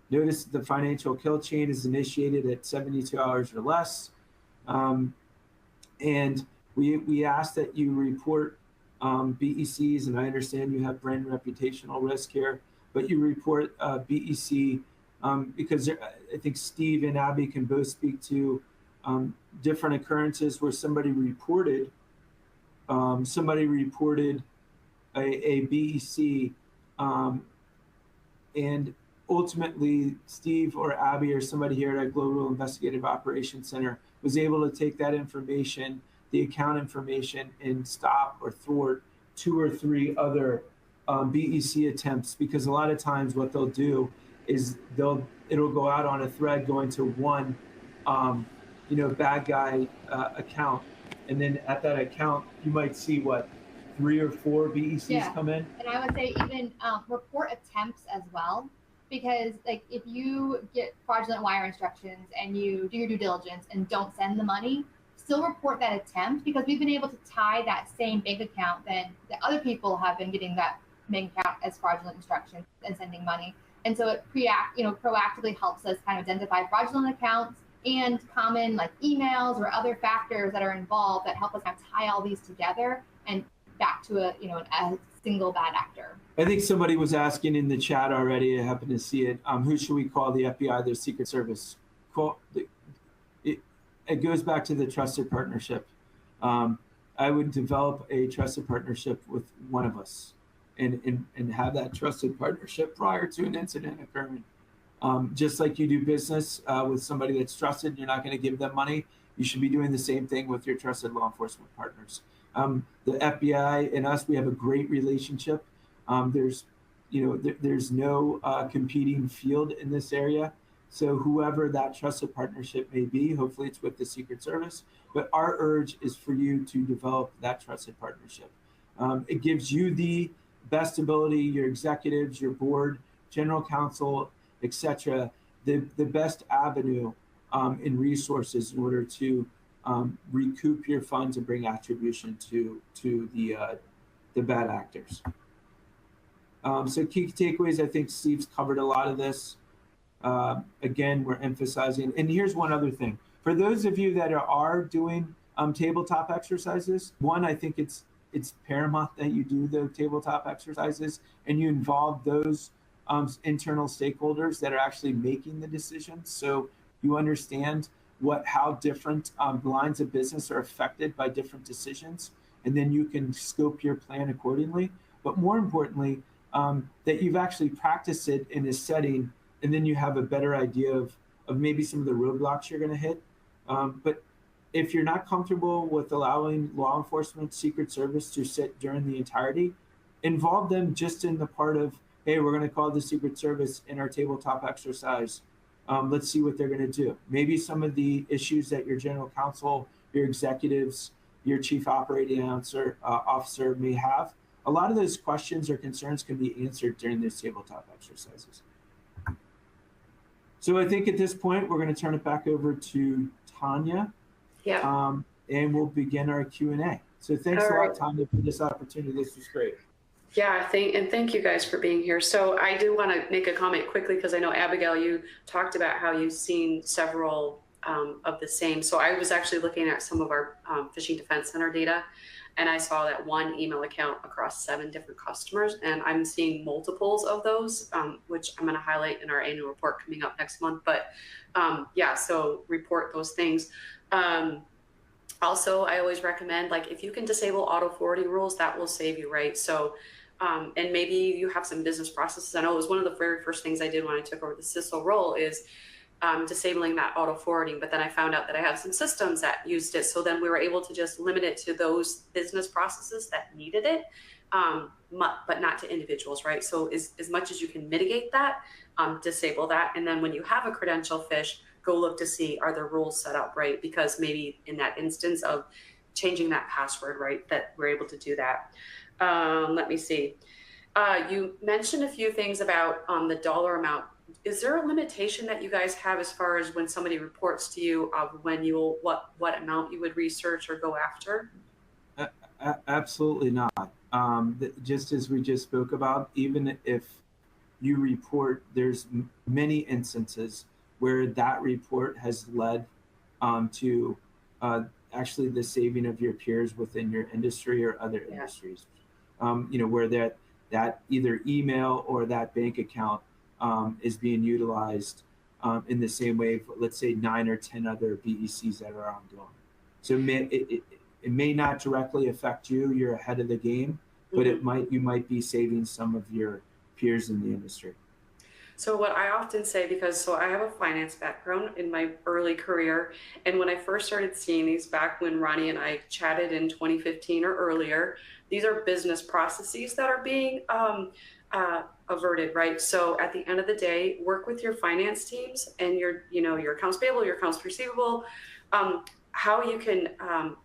Notice the financial kill chain is initiated at 72 hours or less. And we ask that you report BECs, and I understand you have brand reputational risk here, but you report BEC because I think Steve and Abby can both speak to different occurrences where somebody reported a BEC, and ultimately Steve or Abby or somebody here at Global Investigative Operations Center was able to take that information, the account information, and stop or thwart 2 or 3 other BEC attempts. Because a lot of times what they'll do is it'll go out on a thread going to one bad guy account, and then at that account you might see 3 or 4 BECs come in. And I would say even report attempts as well, because like if you get fraudulent wire instructions and you do your due diligence and don't send the money, still report that attempt, because we've been able to tie that same bank account then that other people have been getting that bank account as fraudulent instructions and sending money. And so it proactively helps us kind of identify fraudulent accounts and common like emails or other factors that are involved that help us kind of tie all these together and back to a single bad actor. I think somebody was asking in the chat already, I happened to see it, who should we call the FBI, the Secret Service? It goes back to the trusted partnership. I would develop a trusted partnership with one of us and have that trusted partnership prior to an incident occurring. Just like you do business with somebody that's trusted, you're not going to give them money. You should be doing the same thing with your trusted law enforcement partners. The FBI and us, we have a great relationship. There's no competing field in this area. So whoever that trusted partnership may be, hopefully it's with the Secret Service, but our urge is for you to develop that trusted partnership. It gives you the best ability, your executives, your board, general counsel, etc., the best avenue in resources in order to recoup your funds and bring attribution to the bad actors. So key takeaways, I think Steve's covered a lot of this. Again, we're emphasizing, and here's one other thing. For those of you that are doing tabletop exercises, one, I think it's paramount that you do the tabletop exercises and you involve those internal stakeholders that are actually making the decisions, so you understand how different lines of business are affected by different decisions, and then you can scope your plan accordingly. But more importantly, that you've actually practiced it in a setting, and then you have a better idea of maybe some of the roadblocks you're going to hit. But if you're not comfortable with allowing law enforcement, Secret Service to sit during the entirety, involve them just in the part of, hey, we're going to call the Secret Service in our tabletop exercise. let's see what they're going to do. Maybe some of the issues that your general counsel, your executives, your chief operating officer may have, a lot of those questions or concerns can be answered during these tabletop exercises. So I think at this point, we're going to turn it back over to Tanya. Yeah. And we'll begin our Q&A. So thanks a lot, Tanya, for this opportunity. This was great. Yeah, thank you guys for being here. So I do want to make a comment quickly because I know, Abigail, you talked about how you've seen several of the same. So I was actually looking at some of our Phishing Defense Center data, and I saw that one email account across 7 different customers, and I'm seeing multiples of those, which I'm going to highlight in our annual report coming up next month. But yeah, so report those things. Also, I always recommend, like, if you can disable auto forwarding rules, that will save you, right? So, and maybe you have some business processes. I know it was one of the very first things I did when I took over the CISO role is disabling that auto forwarding. But then I found out that I have some systems that used it. So then we were able to just limit it to those business processes that needed it, but not to individuals, right? So as much as you can mitigate that, disable that. And then when you have a credential phish, go look to see, are the rules set up right? Because maybe in that instance of changing that password, right, that we're able to do that. Let me see. You mentioned a few things about the dollar amount. Is there a limitation that you guys have as far as when somebody reports to you of when you'll, what amount you would research or go after? Absolutely not. Just as we just spoke about, even if you report, there's many instances where that report has led to actually the saving of your peers within your industry or other industries. You know, where that either email or that bank account is being utilized in the same way for, let's say, 9 or 10 other BECs that are ongoing. So it may not directly affect you. You're ahead of the game, but you might be saving some of your peers in the industry. So what I often say, because I have a finance background in my early career, and when I first started seeing these back when Ronnie and I chatted in 2015 or earlier, these are business processes that are being averted, right? So at the end of the day, work with your finance teams and your accounts payable, your accounts receivable, how you can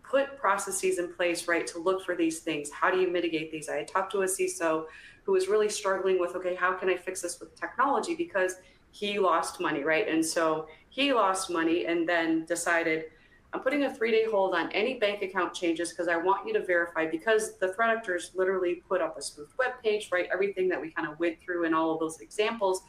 put processes in place, right, to look for these things. How do you mitigate these? I talked to a CISO who was really struggling with, okay, how can I fix this with technology? Because he lost money, right? And so he lost money and then decided, I'm putting a 3-day hold on any bank account changes because I want you to verify, because the threat actors literally put up a spoofed web page, right? Everything that we kind of went through in all of those examples,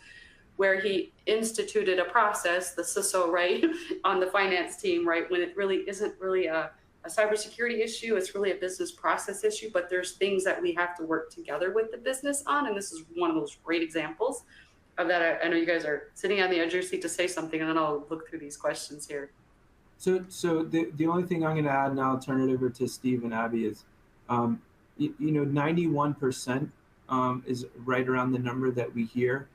where he instituted a process, the CISO, right, on the finance team, right, when it really isn't really a cybersecurity issue, it's really a business process issue, but there's things that we have to work together with the business on, and this is one of those great examples of that. I know you guys are sitting on the edge of your seat to say something, and then I'll look through these questions here. So the only thing I'm going to add, and I'll turn it over to Steve and Abby, is, 91% is right around the number that we hear,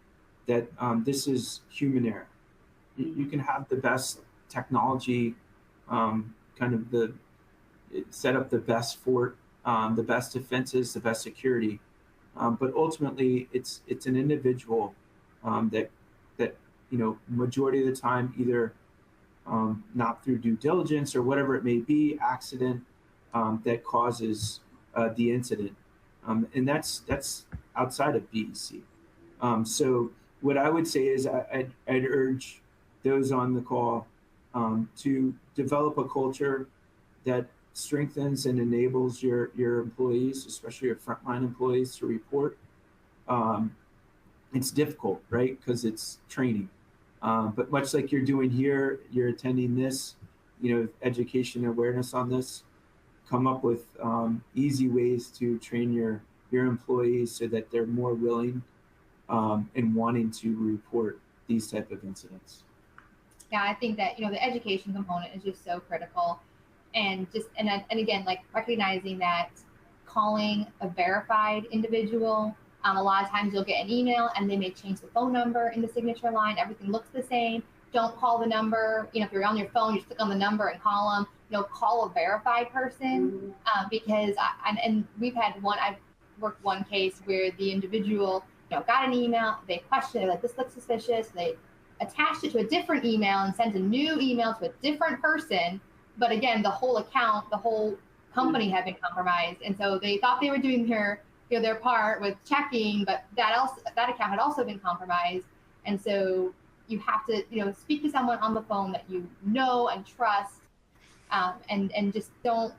that this is human error. You can have the best technology, set up the best fort, the best defenses, the best security, but ultimately it's an individual that majority of the time either not through due diligence or whatever it may be, accident, that causes the incident, and that's outside of BEC. So what I would say is I'd urge those on the call to develop a culture that strengthens and enables your employees, especially your frontline employees, to report. It's difficult, right? Because it's training. But much like you're doing here, you're attending this, education and awareness on this, come up with easy ways to train your employees so that they're more willing and wanting to report these type of incidents. Yeah, I think that, the education component is just so critical. And again, like recognizing that calling a verified individual, a lot of times you'll get an email and they may change the phone number in the signature line. Everything looks the same. Don't call the number. If you're on your phone, you just click on the number and call them. Call a verified person, because I've worked one case where the individual got an email. They questioned it, like, this looks suspicious. They attached it to a different email and sent a new email to a different person. But again, the whole account, the whole company had been compromised. And so they thought they were doing their part with checking, but that account had also been compromised. And so you have to, speak to someone on the phone that you know and trust, and just don't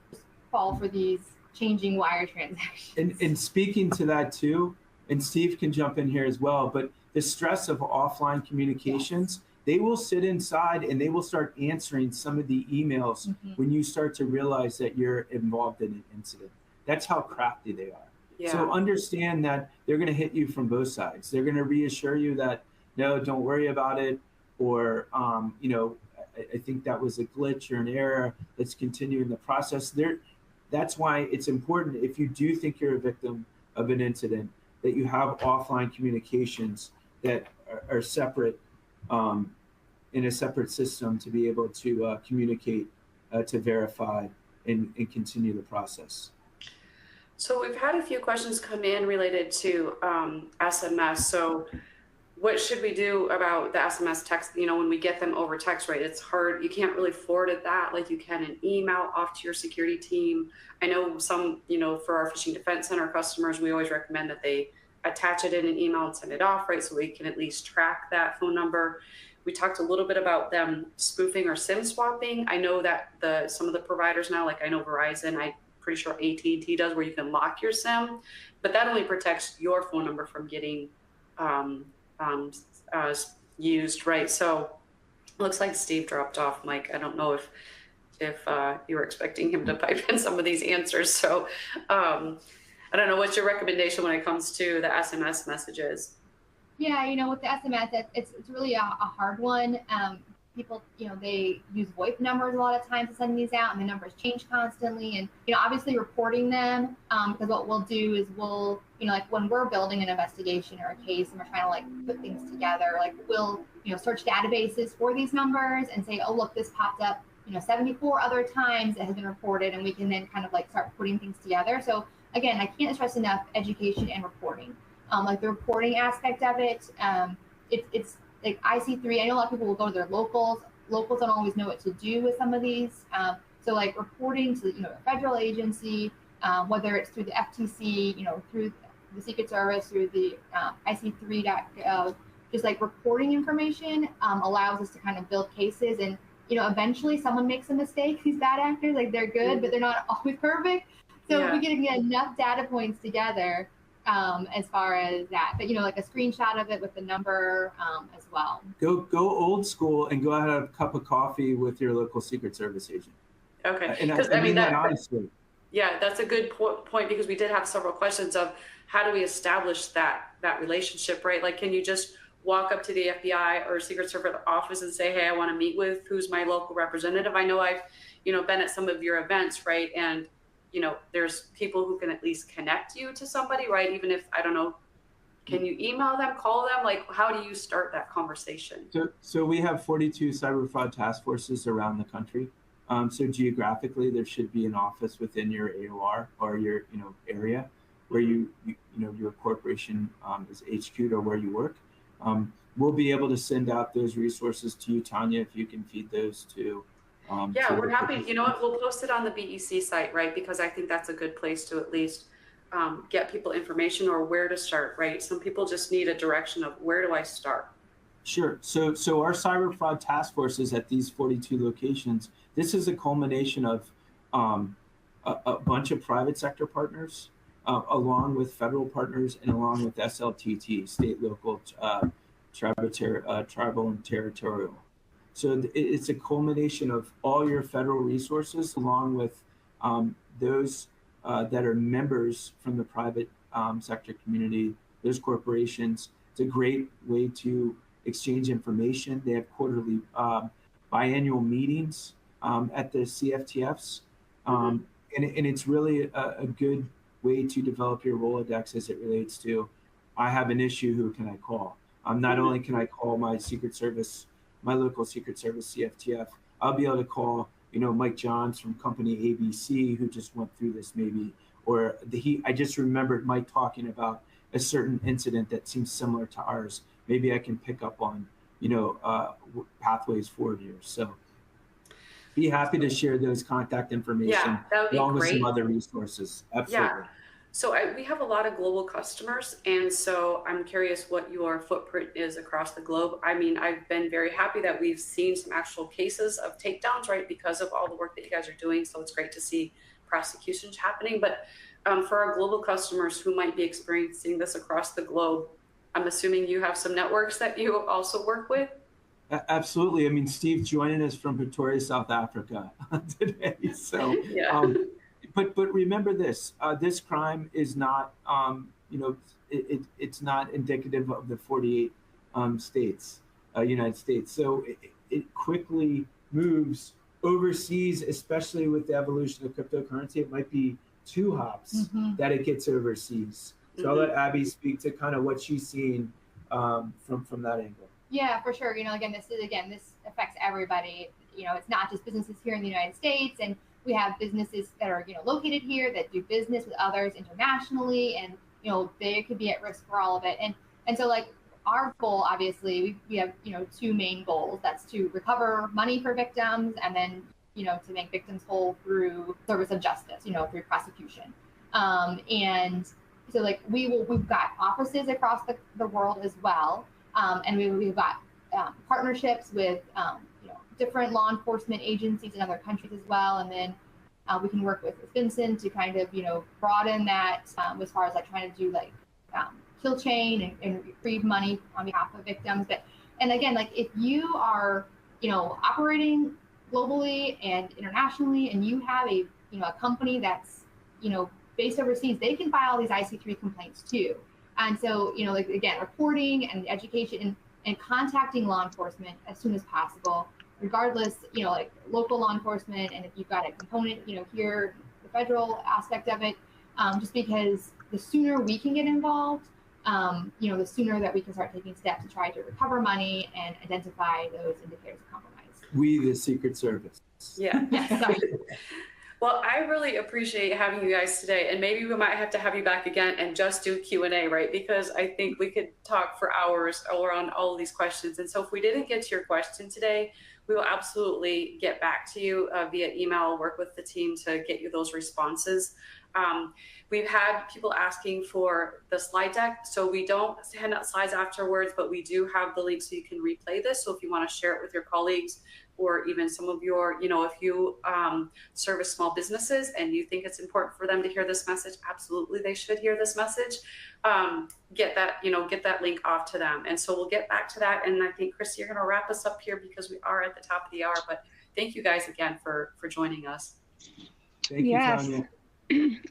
fall for these changing wire transactions. And speaking to that too, and Steve can jump in here as well, but the stress of offline communications, they will sit inside and they will start answering some of the emails when you start to realize that you're involved in an incident. That's how crafty they are. Yeah. So understand that they're going to hit you from both sides. They're going to reassure you that, no, don't worry about it. Or, I think that was a glitch or an error. Let's continue in the process. That's why it's important, if you do think you're a victim of an incident, that you have offline communications that are separate, in a separate system, to be able to communicate, to verify and continue the process. So we've had a few questions come in related to SMS. So what should we do about the SMS text? When we get them over text, right? It's hard. You can't really forward it that like you can an email off to your security team. I know some, for our phishing defense center customers, we always recommend that they attach it in an email and send it off, right? So we can at least track that phone number. We talked a little bit about them spoofing or SIM swapping. I know that some of the providers now, like I know Verizon, I'm pretty sure AT&T does, where you can lock your SIM, but that only protects your phone number from getting used, right? So it looks like Steve dropped off, Mike. I don't know if you were expecting him to pipe in some of these answers. So I don't know, what's your recommendation when it comes to the SMS messages? Yeah, with the SMS, it's really a hard one. People, they use VoIP numbers a lot of times to send these out, and the numbers change constantly. And, obviously reporting them, because what we'll do is we'll, like when we're building an investigation or a case and we're trying to put things together, we'll, search databases for these numbers and say, oh, look, this popped up, 74 other times it has been reported, and we can then kind of start putting things together. So again, I can't stress enough education and reporting. The reporting aspect of it, it's like IC3. I know a lot of people will go to their locals. Locals don't always know what to do with some of these. So reporting to a federal agency, whether it's through the FTC, through the Secret Service, through the IC3.gov, just reporting information allows us to kind of build cases. And eventually someone makes a mistake. These bad actors, they're good, but they're not always perfect. So we can get enough data points together as far as that, but a screenshot of it with the number as well. Go old school and go out and have a cup of coffee with your local Secret Service agent. Okay, and I mean that honestly. Yeah, that's a good point, because we did have several questions of how do we establish that relationship, right? Can you just walk up to the FBI or Secret Service office and say, hey, I want to meet with who's my local representative? I know I've been at some of your events, right? And there's people who can at least connect you to somebody, right? Even if, I don't know, can you email them, call them? How do you start that conversation? So we have 42 cyber fraud task forces around the country. So geographically, there should be an office within your AOR or your, area where your corporation is HQ'd or where you work. We'll be able to send out those resources to you, Tanya, if you can feed those to. Yeah, we're happy. We'll post it on the BEC site, right? Because I think that's a good place to at least get people information or where to start, right? Some people just need a direction of where do I start? Sure. So our cyber fraud task forces at these 42 locations, this is a culmination of a bunch of private sector partners, along with federal partners and along with SLTT, state, local, tribal, and territorial. So it's a culmination of all your federal resources, along with those that are members from the private sector community, those corporations. It's a great way to exchange information. They have quarterly, biannual meetings at the CFTFs. And it's really a good way to develop your Rolodex as it relates to, I have an issue, who can I call? Not only can I call my Secret Service, my local Secret Service CFTF, I'll be able to call, Mike Johns from company ABC, who just went through this maybe, or I just remembered Mike talking about a certain incident that seems similar to ours. Maybe I can pick up on pathways forward here. So be happy to share those contact information Yeah, that would be along with great. some other resources. Absolutely. Yeah. So we have a lot of global customers, and so I'm curious what your footprint is across the globe. I mean, I've been very happy that we've seen some actual cases of takedowns, right, because of all the work that you guys are doing. So it's great to see prosecutions happening. But for our global customers who might be experiencing this across the globe, I'm assuming you have some networks that you also work with. Absolutely. I mean, Steve's joining us from Pretoria, South Africa today. So, Yeah. but remember this: this crime is not, it's not indicative of the 48 states, United States. So it quickly moves overseas, especially with the evolution of cryptocurrency. It might be 2 hops that it gets overseas. So I'll let Abby speak to kind of what she's seeing from that angle. Yeah, for sure. This affects everybody. It's not just businesses here in the United States, and we have businesses that are located here that do business with others internationally, and they could be at risk for all of it. And so like our goal, obviously, we have 2 main goals. That's to recover money for victims, and then to make victims whole through service of justice, through prosecution. And so like we've got offices across the world as well. And we've got partnerships with different law enforcement agencies in other countries as well. And then we can work with FinCEN to kind of broaden that as far as like trying to do like kill chain and retrieve money on behalf of victims. And again, like if you are operating globally and internationally, and you have a company that's based overseas, they can file these IC3 complaints too. And so, like again, reporting and education and contacting law enforcement as soon as possible, regardless, like local law enforcement, and if you've got a component, here, the federal aspect of it, just because the sooner we can get involved, the sooner that we can start taking steps to try to recover money and identify those indicators of compromise. We, the Secret Service. Yeah. Yes, sorry. Well, I really appreciate having you guys today, and maybe we might have to have you back again and just do Q&A, right? Because I think we could talk for hours around all of these questions. And so if we didn't get to your question today, we will absolutely get back to you via email, work with the team to get you those responses. We've had people asking for the slide deck, so we don't hand out slides afterwards, but we do have the link so you can replay this. So if you want to share it with your colleagues, or even some of your, if you service small businesses and you think it's important for them to hear this message, absolutely they should hear this message. Get that link off to them. And so we'll get back to that. And I think, Christy, you're going to wrap us up here because we are at the top of the hour. But thank you guys again for joining us. Thank you, Tanya.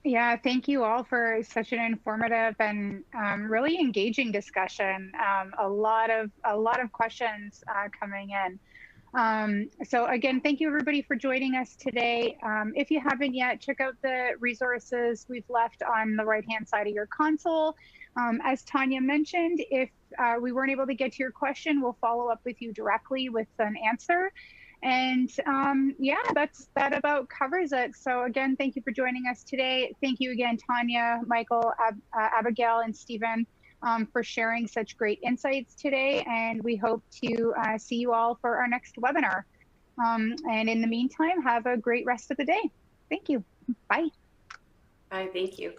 Yeah, thank you all for such an informative and really engaging discussion. A lot of questions coming in. So again, thank you everybody for joining us today. If you haven't yet, check out the resources we've left on the right-hand side of your console. As Tanya mentioned, if we weren't able to get to your question, we'll follow up with you directly with an answer. And yeah, that about covers it. So again, thank you for joining us today. Thank you again, Tanya, Michael, Abigail, and Stephen, for sharing such great insights today. And we hope to see you all for our next webinar. And in the meantime, have a great rest of the day. Thank you. Bye. Bye. Thank you.